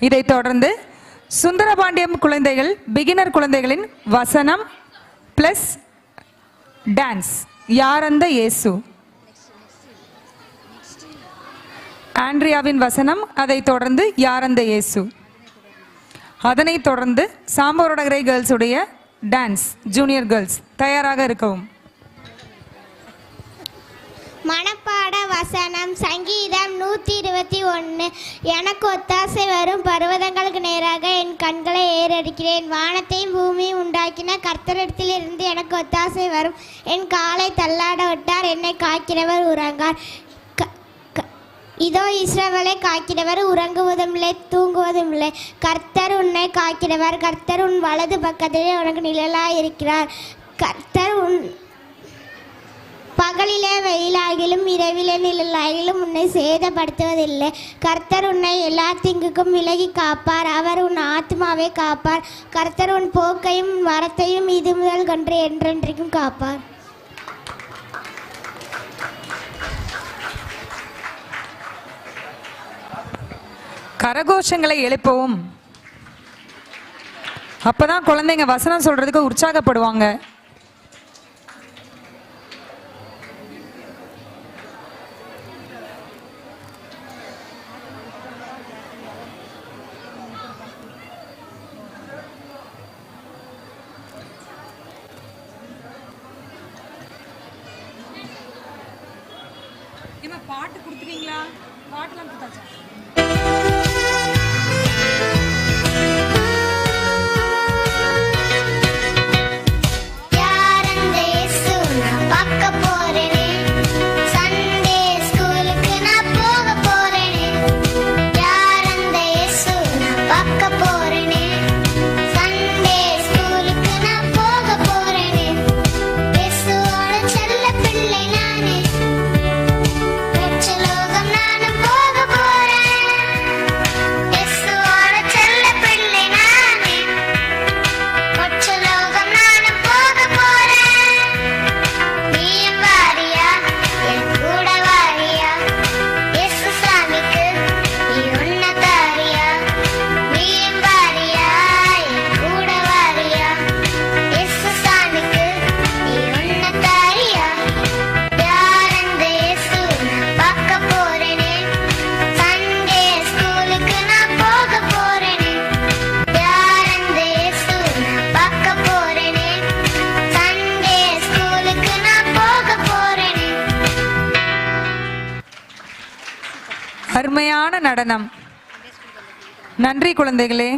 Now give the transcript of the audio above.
இதைத் தொடர்ந்து சுந்தரபாண்டியம் குழந்தைகள் பிகினர் குழந்தைகளின் வசனம் பிளஸ் டான்ஸ் யாரந்த இயேசு. ஆண்ட்ரியாவின் வசனம், அதைத் தொடர்ந்து யாரந்த இயேசு. அதனைத் தொடர்ந்து சாம்பவரோடகரை கேர்ள்ஸ் உடைய டான்ஸ் ஜூனியர் கேர்ள்ஸ் தயாராக இருக்கவும். மனப்பாட வசனம் சங்கீதம் 121. எனக்கு ஒத்தாசை வரும் பர்வதங்களுக்கு நேராக என் கண்களை ஏறெடுக்கிறேன். வானத்தையும் பூமியும் உண்டாக்கின கர்த்தரிடத்திலிருந்து எனக்கு ஒத்தாசை வரும். என் காலை தள்ளாட விட்டார், என்னை காக்கிறவர் உறங்கார். இதோ இஸ்ரவேலை காக்கிறவர் உறங்குவதும் இல்லை தூங்குவதும் இல்லை. கர்த்தர் உன்னை காக்கிறவர். கர்த்தர் உன் வலது பக்கத்திலே உனக்கு நிழலாய் இருக்கிறார். கர்த்தர் உன் பகலிலே வெயிலாகிலும் இரவிலே நிழலாகிலும் உன்னை சேதப்படுத்துவதில்லை. கர்த்தர் உன்னை எல்லா தீங்குக்கும் விலகி காப்பார். அவர் உன் ஆத்மாவை காப்பார். கர்த்தர் உன் போக்கையும் வரத்தையும் இது முதல் கொன்று என்றென்றைக்கும் காப்பார். கரகோஷங்களை எழுப்பவும். அப்பதான் குழந்தைங்க வசனம் சொல்றதுக்கு உற்சாகப்படுவாங்க. பாட்டு கொடுத்துறீங்களா? பாட்டுலாம் கொடுத்தாச்சா? அருமையான நடனம். நன்றி குழந்தைகளே.